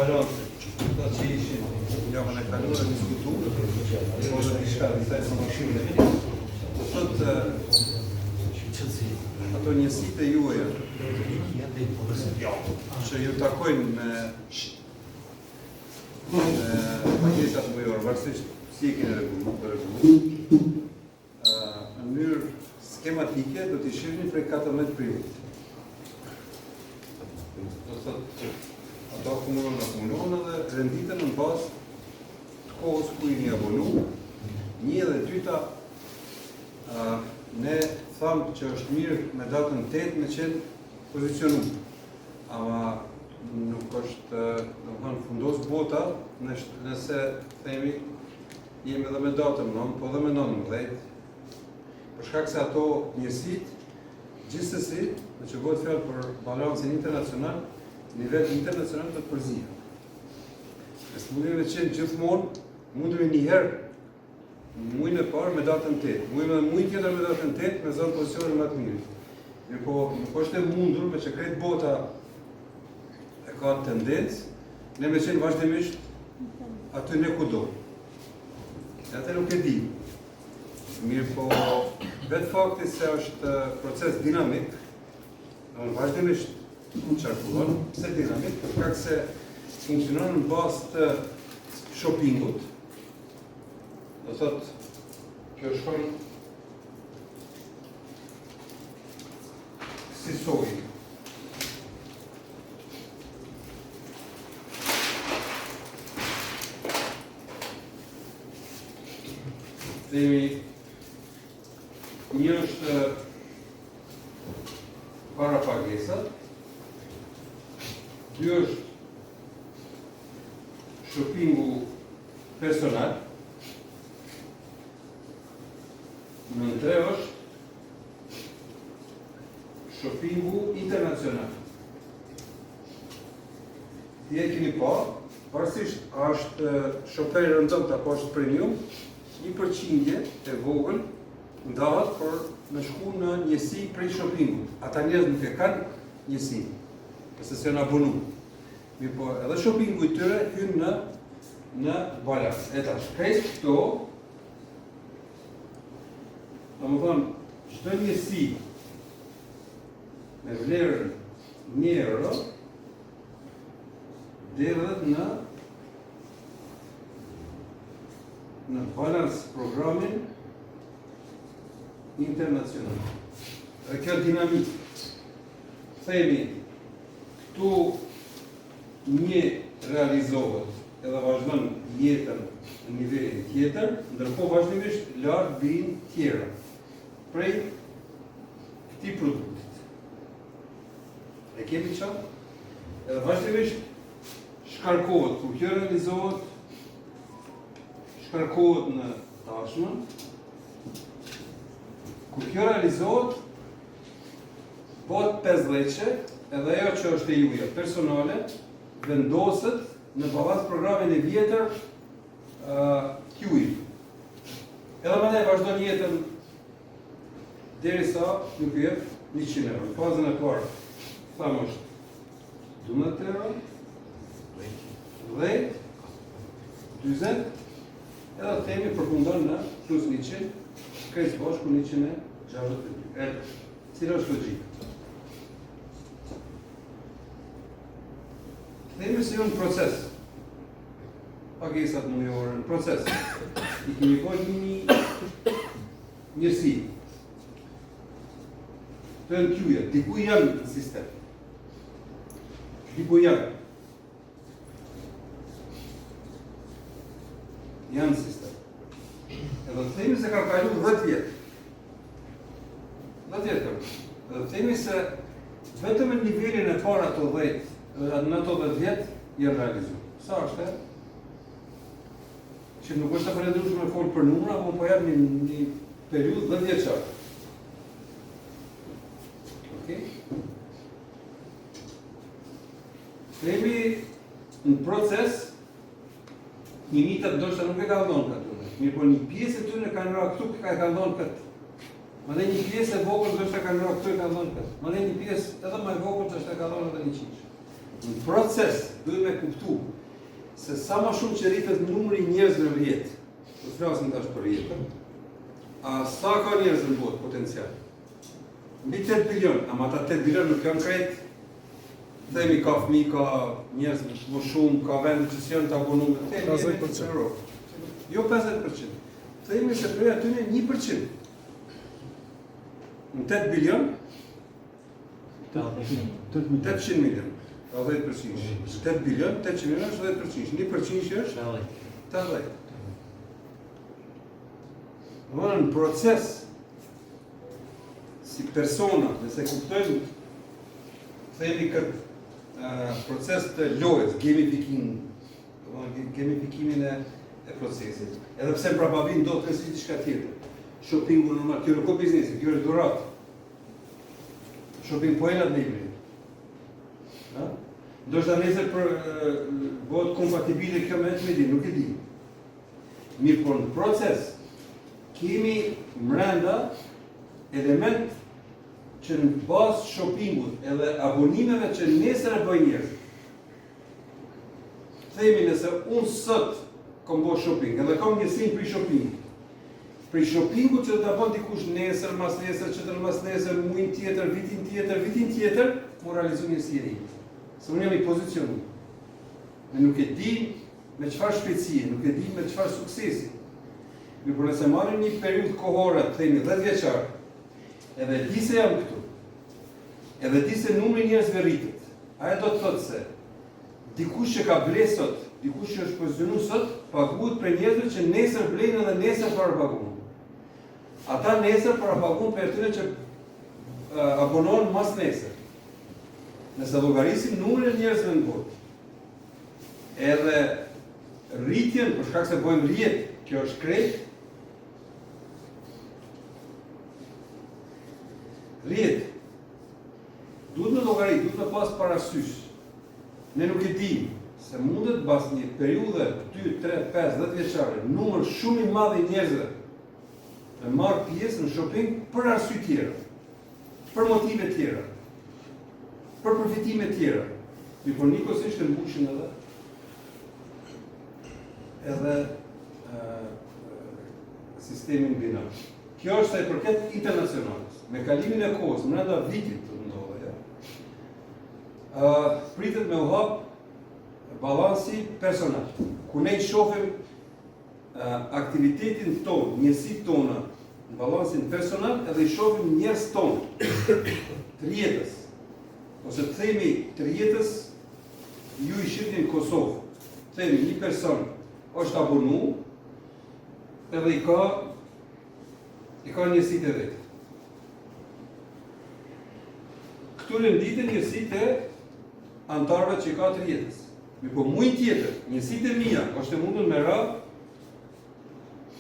balanse, këta që ishin javën e kaluar diskutuar, ose diçka disa e mashimit e vitit. Sot ato njësitë e juaja që ju takojnë me pagesat mujore, varësisht si e keni rregulluar, në mënyrë skematike do t'i shihni prej 14 prillit. Do thotë ato akumulohen edhe renditen në bazë të kohës ku jeni abonu. Një edhe dyta ne thamë që është mirë me datën 8 me qenë pozicionum. Ama nuk është fundos bota nëse themi jemi edhe me datën 9, po edhe me 19. Për shkak se ato njësit, gjithsesi, në që bëhet fjalë për balancin internacional, nivel internacional të përzihen. Ne mundemi të qenë gjithmonë, mundemi njëherë muajin e parë me datën 8, muajin tjetër me datën 8 me zonë pozicionin më të mirë. Po nuk është e mundur me që krejt bota e ka tendencë, ne me qenë vazhdimisht aty ne kudo. E atë nuk e di. Mirë po, vetë fakti se është proces dinamik, në vazhdimisht qarkullon, pse dinamik, për shkak se funksionon në bazë të shoppingut. Do thotë, kjo shkon si soji. Themi, një është para pagesat, dy është shoppingu personal, në tre është shoppingu internacional. Ti e keni pa, parsisht është shoperi rëndëm të apo është premium, 1% e vogël ndahet për me shku në njësi prej shoppingut. Ata njerëz nuk e kanë njësi, pëse se janë abonu. Mirë po, edhe shoppingu i tyre hyn në balans. E tash, krejt këto, domethënë, çdo njësi me vlerën €1 derët në balans programin internacional. Dhe kjo dinamik, themi, këtu një realizohet edhe vazhdon jetën në nivelin tjetër, ndërkohë vazhdimisht larg vijnë tjera prej këtij produktit. E kemi çfarë? Edhe vazhdimisht shkarkohet, kur kjo realizohet, shkarkohet në tashmen. Kur kjo realizohet, bëhet 50, edhe ajo që është e juja personale, vendoset në bazë programin e vjetër QI. Edhe mandej vazhdon jetën derisa nuk jep 100 euro. Në fazën e parë, thamë është 12 euro, 10, 20, edhe themi përfundon në plus 100, krejt bashku 162. Cila është logjika? Themi se jo në proces. Pagesat mujore në proces. I kemi po një njësi. Të në kjuja, diku janë në sistem. Diku janë. Janë në sistem. Edhe të themi se ka kalu 10 vjetë. 10 vjetë kërë. Edhe të themi se vetëm në nivelin e para të 10, në ato 10 vjetë, jenë realizu. Sa është e? Që nuk është të përredrushme me folë për numra, po po jam një periud 10 vjeçar. Okej? Themi në proces, një mitët ndoshta nuk e ka ndonë këtë. Mirë po një pjesë e tyre kanë ra këtu ka ndonë këtë. Mandej një pjesë e vogël ndoshta kanë ra këtu e ka ndonë këtë. Mandej një pjesë edhe më e vogël ndoshta ka ndonë edhe 100. Në proces, duhet me kuptu se sa ma shumë që rritet numri njerëzve në jetë, të flasim tash për jetën, a sa ka njerëz në botë potencial? Mbi 8 bilion, ama ata 8 bilion nuk janë krejt, themi ka fëmijë, ka njerëz më shumë, ka vende që s'janë të abonuar, themi 50% euro. Jo 50%. Themi se prej atyne 1%. Në 8 bilion, 800 milion. 10%. 8 bilion, 800 milion është 10%. 1% është 80. Në proces, si persona, nëse kuptojnë, themi këtë proces të lojës, gamifikimin e procesit. Edhe pse prapavin do të kësi diçka tjetër. Shoppingu normal, kjo nuk o biznesi, kjo është durat. Shopping po e në libri. Ndoshta nesër bëhet kompatibile kjo me të di, nuk e di. Mirë, por në proces kemi mrenda element që në bazë shoppingut edhe abonimeve që nesër e bëjnë njerëz. Themi nëse unë sot kom bo shopping, edhe kom njësin për shopping. Për shoppingut që të bën dikush nesër, mas nesër, qëtër mas nesër, muin tjetër, vitin tjetër, mu realizu njësi e ri. Se unë jam i pozicionu. Ne nuk e di me qëfar shpejtësie, nuk e di me qëfar suksesi. Mirë, por nëse marrim një periudhë kohore, themi 10 vjeçar, edhe di se jam këtu, edhe di se numri njerëzve rritet, ajo do të thotë se dikush që ka ble sot, dikush që është pozicionu sot, paguhet për njerëzve që nesër blejnë edhe nesër parapaguhen. Ata nesër parapaguhen për atyre që abonohen mas nesër. Nëse llogarisim numrin e njerëzve në botë, edhe rritjen, për shkak se bëjmë rjet, kjo është krejt, rjet, duhet në llogarit, duhet në pas parasysh. Ne nuk e dim se mundet pas një periudhe 2, 3, 5, 10 vjeçare, numër shumë i madh i njerëzve të marrë pjesë në shopping për arsye tjera, për motive tjera, për përfitime tjera. Mi por njëkohësisht të mbushin edhe sistemin binar. Kjo është sa i përket internacionales. Me kalimin e kohës, brenda vitit të ndodhe, pritet me u hap balansi personal, ku ne shohim aktivitetin tonë, njësit tona, në balansin personal, edhe i shohim njerëz tonë, të jetës. Ose të themi të jetës, ju i shihni në Kosovë, themi një person është abonu, edhe i ka njësit e vetë. Këtu renditen njësit e antarëve që i ka të jetës. Mi po mujnë tjetër, njësit e mija, është e mundën me ra,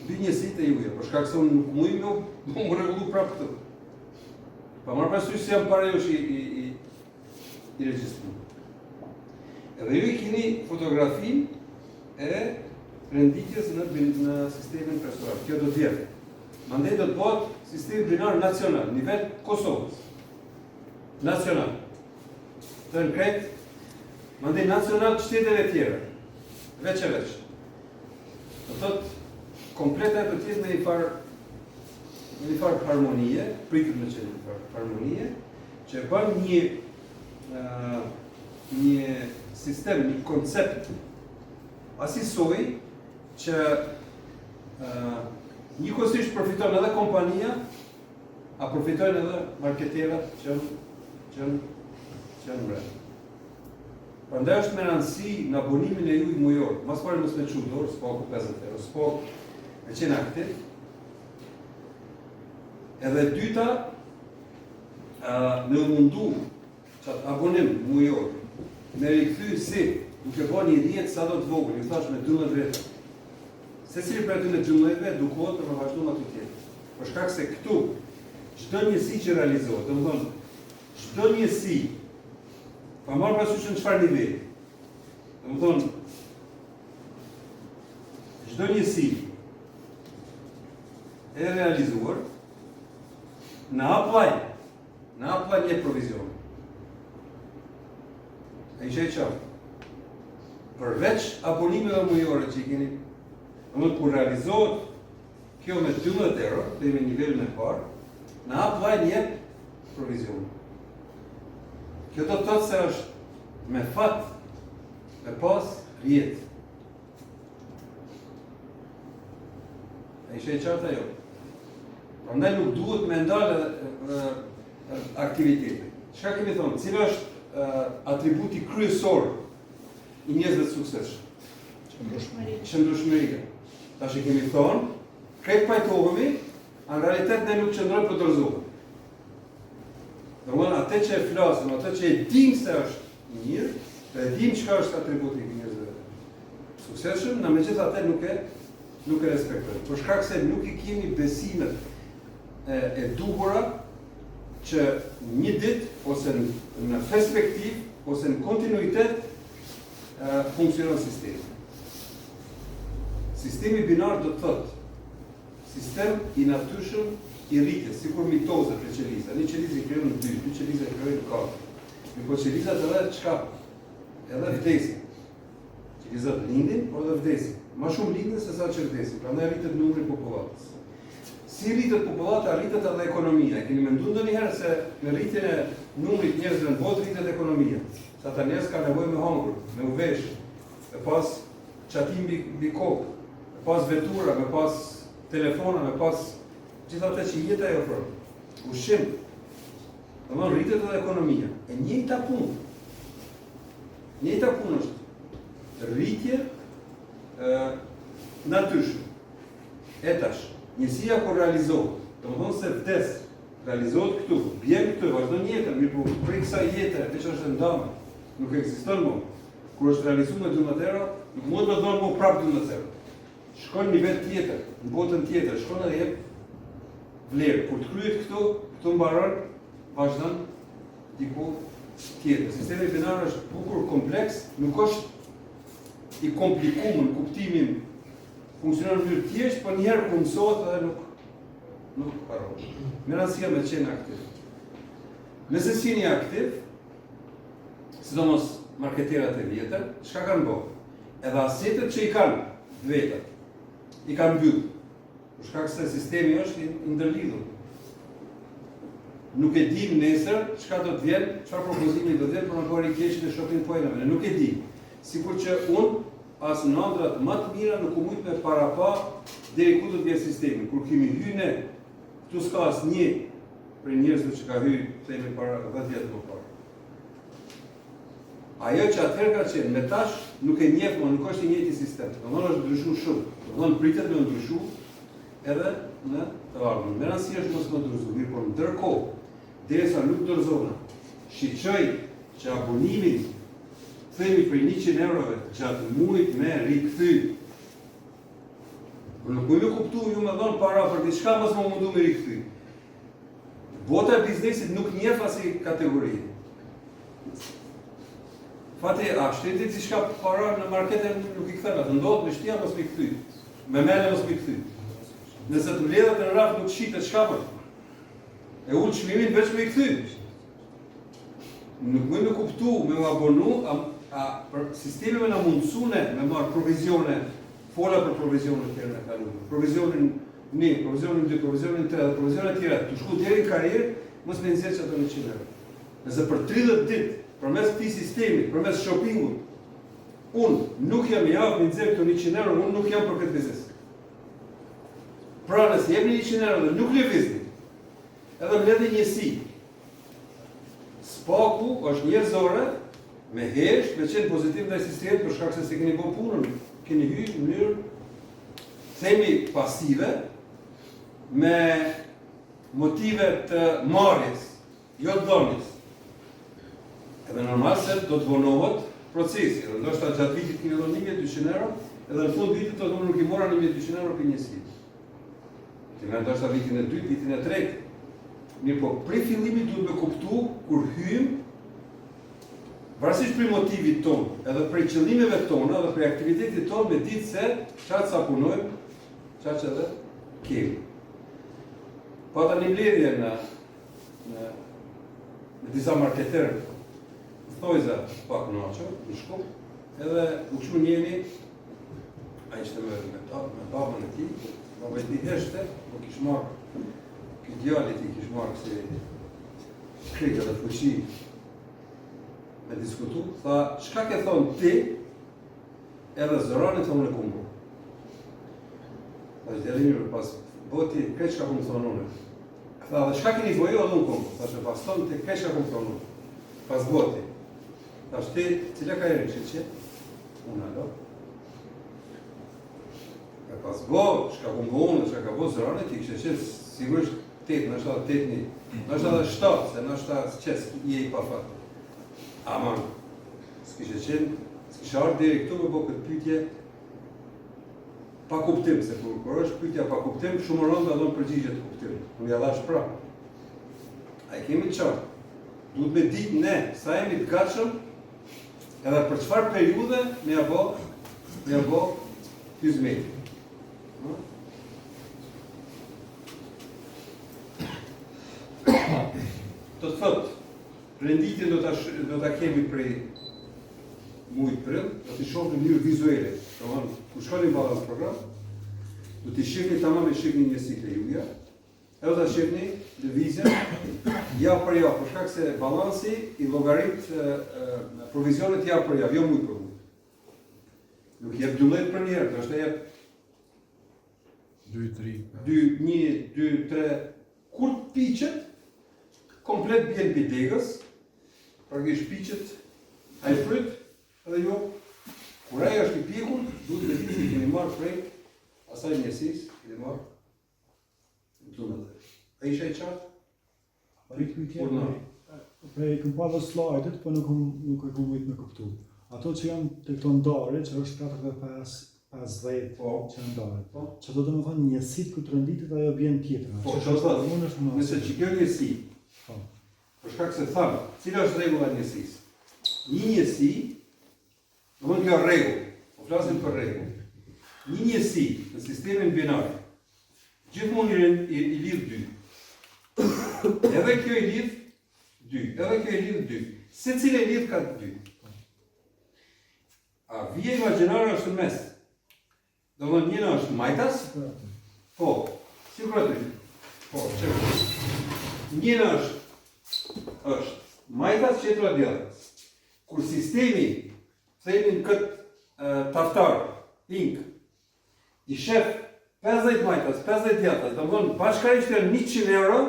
dy njësit e juja, për shkak se unë nuk mujnë me më regullu prapë këtë. Pa marrë parasysh se jam pare jo që i regjistru. Edhe ju i kini fotografin e renditjes në sistemin personal. Kjo do t'vjetë. Mandej do të bëhet sistemi binar nacional, nivel Kosovës. Nacional. Të në kretë, mandej nacional qyteteve tjera. Veç e veç. Do thotë, kompleta e të tjetë në një farë harmonie, pritur në që një farë harmonie, që bën një sistem, një koncept asisoj që njëkohësisht përfitojnë edhe kompania, a përfitojnë edhe marketerat që janë brenda. Prandaj është me rëndësi në abonimin e juj mujor, mas pare mos me qumë dorë, s'po 50 euro, s'po me qenë aktiv. Edhe dyta, me mundu që atë abonim mujor, me rikëthy si, duke bo një rjetë sa do të vogël, ju thash me 12 vete. Se cili për aty në 12 vete, dukohet për me vazhdu më aty tjetë. Për shkak se këtu, çdo njësi që realizohet, dhe më thonë, çdo njësi, pa marrë parasysh në çfarë niveli. Dhe më thonë, çdo njësi e realizuar, në hap vaj një provizion. E ishe përveç abonimeve mujore që I keni, domethënë kur realizohet kjo me 12 euro, dhe me nivelin e parë, në hap vllai jep provizion. Kjo do të thotë se është me fat me pas rjetë. E ishe e qartë ajo. Prandaj nuk duhet me ndalë aktivitete. Çka kemi thonë? Cila është atributi kryesor I njerëzve të suksesshëm? Qëndrueshmëria. Tash e kemi thonë, këtë pajtohemi, në realitet ne nuk qëndrojmë për dorëzohemi. Domethënë atë që e flasim, atë që e dim se është mirë, e dim çka është atributi I njerëzve të suksesshëm, në megjithatë nuk e respektojmë. Për shkak se nuk I kemi besimet e duhura që një ditë ose në perspektivë ose në kontinuitet funksionon sistemi. Sistemi binar do të thotë sistem I natyrshëm I rritjes, sikur mitozat e qelizave. Një qelizë I krijon në dy, dy qeliza I krijojnë në katër. Po qelizat edhe çka? Edhe vdesin. Qelizat lindin, por edhe vdesin. Më shumë lindin se sa që vdesin. Prandaj rritet numri I popullatës. Si rritet popullata, rritet edhe ekonomia. Keni menduar ndonjëherë se me rritjen e numrit njerëzve në botë rritet ekonomia. Sa ata njerëz kanë nevojë me hangur, me u vesh, me pas çatim mbi kokë, me pas vetura, me pas telefona, me pas gjithë ato që jeta I ofron. Ushqim. Domthonë rritet edhe ekonomia. E njëjta punë. Njëjta punë është rritje natyrshme. Etash, njësia kur realizohet, domthonë se vdes, realizohet këtu, bjen këtu, vazhdon jetën, mirë po prej kësaj jete, veç është ndamë, nuk ekziston më. Kur është realizuar me 12 euro, nuk mund të dhënë më prapë 12 euro. Shkon në nivel tjetër, në botën tjetër, shkon edhe jep vlerë. Kur të kryhet këtu mbaron, vazhdon diku tjetër. Sistemi binar është bukur, kompleks, nuk është I komplikuar në kuptimin funksionon në mënyrë thjesht, por njëherë kur mësohet edhe nuk haron. Menasia me qenë aktiv. Nëse si një aktiv, sidomos marketerat e vjetër, çka kanë bërë? Edhe asetet që I kanë vetat, I kanë mbyllë. Për shkak se sistemi është I ndërlidhur. Nuk e dim nesër çka do të vjen, çfarë propozimi do të vjen për në bërë I keqin e shopping point-ave. Nuk e dim. Sikur që unë as në ëndrat më të mira nuk u mujt me parapa deri ku do të vjen sistemi. Kur kemi hyrë ne, këtu s'ka asnjë prej njerëzve që ka hyrë themi para 10 vjet më parë. Ajo që atëherë ka qenë, me tash nuk e njeh, nuk është I njëjti sistem. Domthonë është ndryshuar shumë. Domthonë pritet me ndryshuar edhe në të ardhmen. Menasia është mos më ndryshuar, mirë, por ndërkohë, derisa nuk dorëzohen, shiqoj që abonimin themi për 100 eurove gjatë muajit me rikthy. Nuk më kuptu ju me dhënë para për diçka mos më mundu me rikthy. Bota e biznesit nuk njeh asi kategori. Fati, a shteti diçka para në markete nuk I kthen, atë ndodh me shtëpia mos mi kthy. Me mele mos mi kthy. Nëse të mbledhet në raf nuk shitet çka bën. E ul çmimin veç me I kthy. Nuk më kuptu me u abonu, për sistemi me na mundsune me marr provizione, fola për provizione të tjera kaluar. Provizionin 1, provizionin 2, provizionin 3, provizionet të tjera. Të shku deri në karrierë, mos me nxjerr ato 100 euro. Nëse për 30 ditë, përmes këtij sistemi, përmes shoppingut, unë nuk jam I javë me nxjerr këto 100 euro, unë nuk jam për këtë biznes. Pra nëse jepni 100 euro dhe nuk lëvizni, edhe mbledhni njësi. Spaku është njerëzore, me hesht, me qenë pozitiv ndaj sistemit për shkak se se keni bërë punën, keni hyrë në mënyrë themi pasive, me motive të marrjes, jo të dhënies. Edhe normal se do të vonohet procesi, edhe ndoshta gjatë vitit keni dhënë 1200 euro, edhe në fund vitit do të nuk I mora 1200 euro për njësi. Ti më ndoshta vitin e dytë, vitin e tretë. Mirë po, prej fillimit duhet me kuptu kur hyjmë, varësisht prej motivit tonë, edhe prej qëllimeve tona, edhe prej aktivitetit tonë me ditë se qatë sa punojmë, qatë që edhe kemi. Pata një mbledhje në disa marketerë, thojza pak në aqo, në Shkup, Edhe u këshu njeni, a ishte me babën e ti, baba e ti heshte, po kish marrë, këtë djallit i kish marrë kësi krejtë dhe fuqi me diskutu, tha, shka ke thonë ti, edhe zëranit thonë në kumbu. Tha, djalinjur, pas boti, këtë shka kumë thonë une. Tha, dhe shka keni vojo edhe në kumbu? Tha, që pas thonë ti, këtë shka kumë thonë une. Pas boti. Tha, shti, cila ka eri që që? Unë alo. Ka pas bo, shka kumë bo unë, shka ka bo zëranit, i kështë qenë sigurisht tet, nështë edhe tetni, nështë edhe 7, se nështë edhe qesë je i pa fatë. Aman, s'kishe qenë, s'kishe ardhë deri këtu me bo këtë pytje pa kuptim, se kur është pytja pa kuptim, shumë rëndë dhe dhënë përgjigje të kuptim. Unë ja dhash pra. A i kemi qartë. Duhet me ditë ne, sa jemi të gatshëm, edhe për çfarë periudhe me ja bo hizmeti. Të thotë, renditjen do ta kemi prej mujt prill, do t'i shohim në mënyrë vizuale. Domthonë, kur shkoni në balans program, do t'i shihni tamam e shihni një cikël juja, edhe ta shihni lëvizjen javë për javë, për shkak se balansi i llogarit provizionet javë për javë, jo mujt për mujt. Nuk jep 12 për një herë, do të jep 2, 3, kur piqet, komplet bjen bidegës, praktikisht piqet, ai fryt, edhe jo, kur ai është i pjekur, duhet të ditë se keni marrë prej asaj njësisë, keni marrë tunët. A isha i qartë? Prej këm pa dhe slajdet, po nuk e kom vit me kuptu. Ato që janë të këto ndare, që është 4-5-10 që janë ndare. Që do të më thonë njësit këtë rënditit ajo bjen tjetër. Po, që është nëse që kjo njësi, për shkak se thamë, cila është rregulla e njësisë? Një njësi, do më kjo rregull, po flasim për rregull. Një njësi në sistemin binar, gjithmonë i lidh 2. Edhe kjo i lidh 2, edhe kjo i lidh 2. Secila i lidh ka 2. A vija imagjinare është në mes. Do më njëna është majtas, po, sigurisht. Po, çfarë? Njëna është majtas, qetra djathtas. Kur sistemi, themin këtë taftar, ink, i shef 50 majtas, 50 djathtas, do më thonë bashkarisht janë 100 euro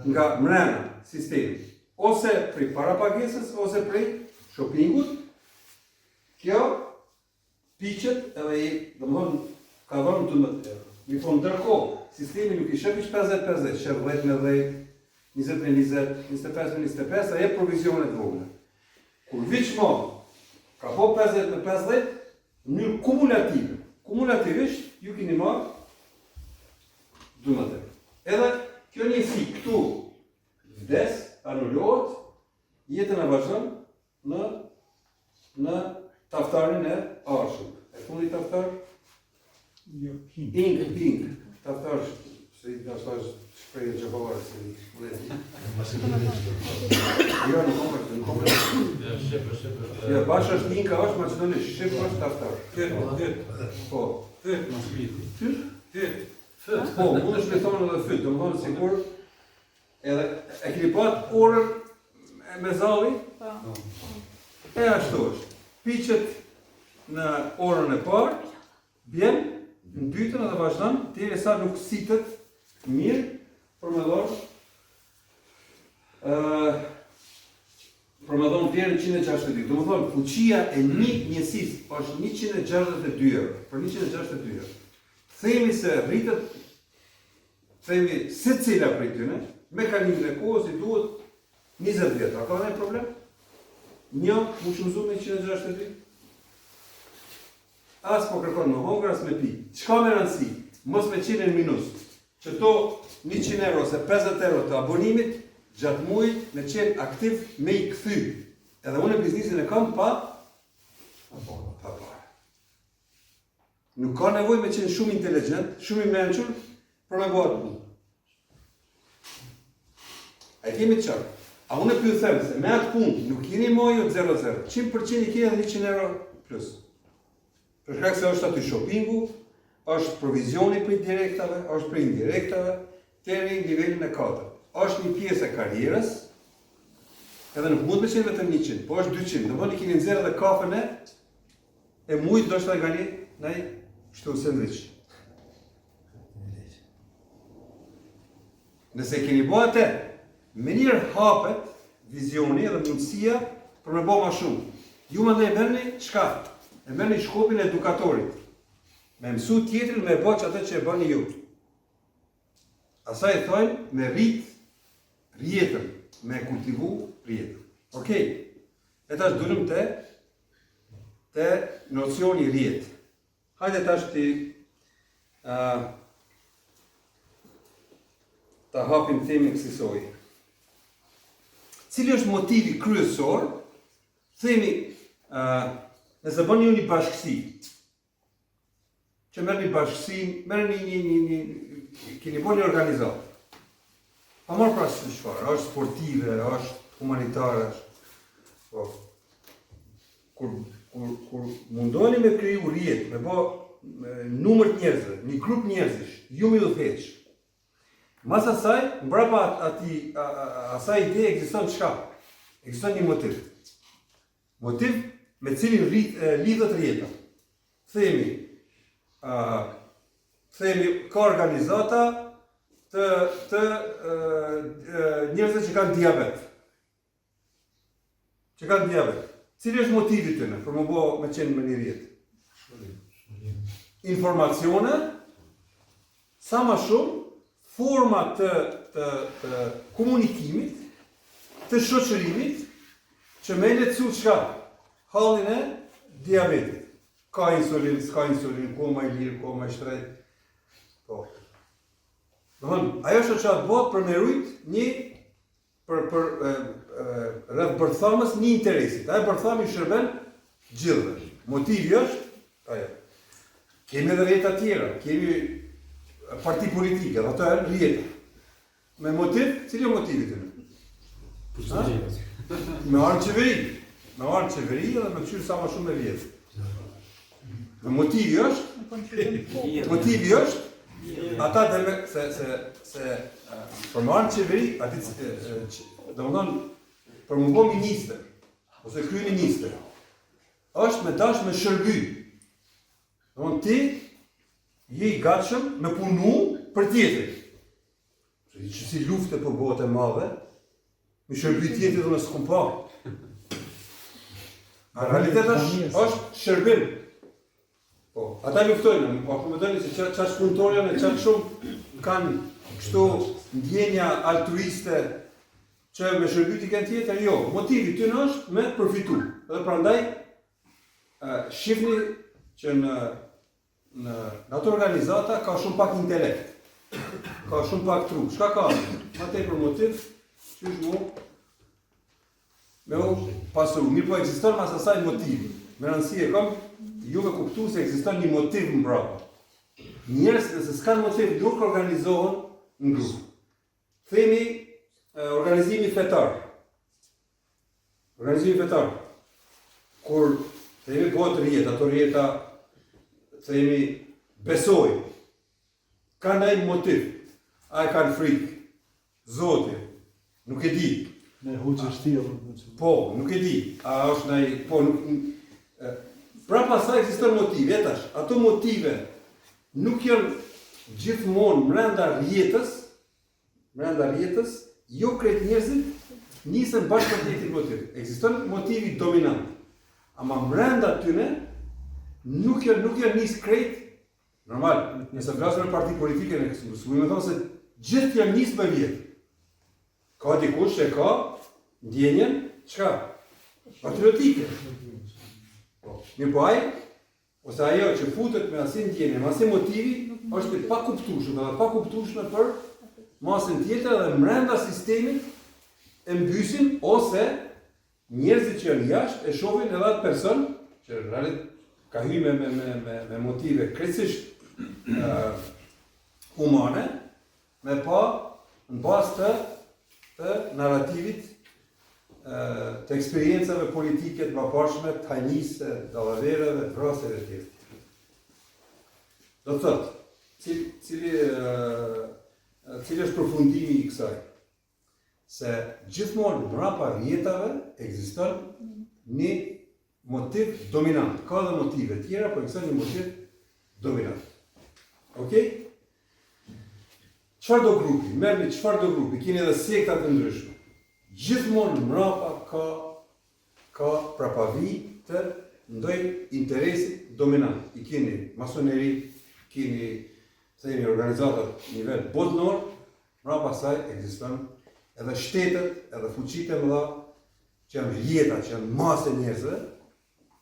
nga mrena sistemi. Ose prej parapagesës, ose prej shoppingut, kjo piqet edhe i, do më thonë, ka dhënë 12 euro. Mi thonë, ndërkohë, sistemi nuk i shef ish 50-50, shef 10 me 10, 20 me 20, 25 me 25, a je provizionet vogla. Kur viqmo, ka po 50 me 50, në mënyrë kumulative. Kumulativisht, ju keni marrë 12 euro. Edhe, kjo njësi këtu vdes, anullohet, jetën e vazhdon në taftarin e arshëm. E fundi taftar? Ink. Taftar, se i taftar shprejë gjëpavare, se i shprejë. Jo, në komër. Ja, bashkë është inka është macedonisht, shqip është taftar. Fyt. Po. Fyt. Po, mund është me thonë edhe fyt, do më thonë sikur, edhe e keni pat orën me zalli? E ashtu është. Piqet në orën e parë, bjen në dytën edhe vazhdon, derisa nuk sitet mirë për me dhonë vlerën 162. Do më thonë, fuqia e një njësis është 162 euro, për 162 euro. Themi se rritët, themi se cila prej tyne, mekanimin e kohës i duhet 20 vjetra. Ka dhe problem? Një, mu shumëzu me 162? As po kërkon me hongra, as me pi. Qka me rëndësi? Mos me qenë në minus. Që to 100 euro ose 50 euro të abonimit, gjatë mujt me qenë aktiv me i këthy. Edhe unë e biznisin e kam pa parë. Nuk ka nevoj me qenë shumë inteligent, shumë i menqur, për me bërë punë. A i kemi të qartë. A unë e pyet them se me atë punë nuk keni mojo 0-0, 100% i keni edhe 100 euro plus. Për shkak se është aty shoppingu, është provizioni për direktave, është për indirektave, deri në nivelin e 4. Është një pjesë e karrierës, edhe nuk mund të qenë vetëm 100, po është 200. Do i keni nxjerrë edhe kafën e mujt do të ngani ndaj kështu sandwich. Nëse keni bërë atë, me njërë hapet vizioni dhe mundësia për me bëma shumë. Ju më dhe e merrni çka? E merrni shkopin e edukatorit. Me mësu tjetrin me bë atë që e bëni ju. Asaj thojnë me rjetën, me kultivu rjetën. Okej. E tash durim te nocioni rjetë. Hajde tash ta hapim themin kësaj. Cili është motivi kryesor? Themi, nëse bëni ju një bashkësi, që merrni bashkësi, merrni keni bërë një organizat. Pa marrë parasysh çfarë, është sportive, është humanitare, po. Kur mundoheni me kriju rjetë, me bë numër të njerëzve, një grup njerëzish, ju më udhëheq. Mas asaj, mbrapa asaj ide ekziston çka? Ekziston një motiv. Motiv me cilin lidhet rjeta. Themi ka organizata të njerëzve që kanë diabet. Cili është motivi tyne për me qenë me një rjetë? Informacione, sa ma shumë, forma të komunikimit, të shoqërimit, që me lecu çka? Hallin e diabetit. Ka insulin, s'ka insulin, ko ma i lirë, ko ma i shtrejt. Po. Ajo shoqat bot për me rujt një rreth bërthamës një interesit. Ajo bërthami shërben gjithve. Motivi është ajo. Kemi edhe rjeta tjera, kemi parti politike, dhe ato e rjeta. Me motiv, cili e motivi të në? Me arë qeveri. Me arë qeveri dhe me këshyrë sa ma shumë me vjetë. Me motivi është, ata dhe me, se për me arë qeveri, dhe më thonë, për më bo minister, ose kry minister, është me dash me shërby. Dhe më ti, je i gatshëm me punu për tjetëri. Që si lufte për botë e madhe, me shërby tjetëri dhe me s'kum pa. A realitet është shërbim. Po, ata luftojnë, po me dojnë se qash punëtorja në qash shumë kanë kështu ndjenja altruiste që me shërby t'i kënë tjetër, jo. Motivi ty në është me përfitu. Dhe prandaj, shifni që në ato organizata ka shumë pak intelekt, ka shumë pak tru. Shka ka? Ma te për motiv, qysh me u pasru. Mirë po ekziston mas asaj motivi. Me rëndësi e kam, ju me kuptu se ekziston një motiv më mbrapa. Njerëz nëse s'kan motiv nuk organizohen në grup. Themi organizimi fetar. Kur themi bëhet rjeta, ato rjeta themi besoj, ka ndaj motiv, a e kanë frikë, Zoti, nuk e di. Ne hoqë shtilë. Po, nuk e di, a është ndaj, po, prapa sa ekziston motive, etash, ato motive nuk janë gjithmonë brenda rjetës, jo krejt njerëzit nisën bashkë për njëjtin motiv. Ekziston motivi dominant, ama brenda tyne nuk janë nisë krejt, normal, nëse flasëm në parti politike në kësë mësë, me thonë se gjithë janë nisë me vjetë. Ka dikush që ka ndjenjen, qka? Patriotike. Një po ajë, ose ajo që futet me asin ndjenje, me asin motivi, është pa kuptushme për masën tjetër dhe mrenda sistemit e mbysin, ose njerëzit që janë jashtë e shohin edhe atë person, që realit ka hy me motive krejtësisht humane, me pa në bazë të narrativit të eksperiencave politike të mëparshme, të hajnisë, dallavereve, të vrasjeve të tjera. Do të thotë, cili është përfundimi I kësaj? Se gjithmonë mbrapa rrjetave ekziston një motiv dominant. Ka dhe motive tjera, por ekziston një motiv dominant. Okej? Çfarë do grupi? Merrni çfarë do grupi? Keni edhe sekta të ndryshme. Gjithmonë mbrapa ka prapavi të ndoj interesi dominant. I keni masoneri, keni themi organizatat nivel botënor, mbrapa saj ekziston edhe shtetet, edhe fuqitë e mëdha, që janë jeta, që janë masë e njerëzve,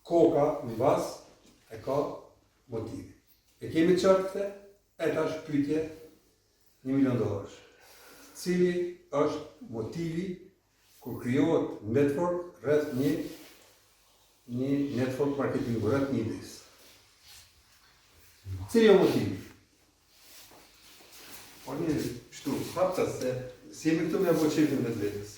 koka në bazë e ka motive. E kemi qartë këte? E tash pyetje $1 milion. Cili është motivi kur krijohet network rreth një network marketingu, rreth një idesë? Cili është motivi? Po një shtu, hapta se si jemi këtu me voqefin vetë vetës.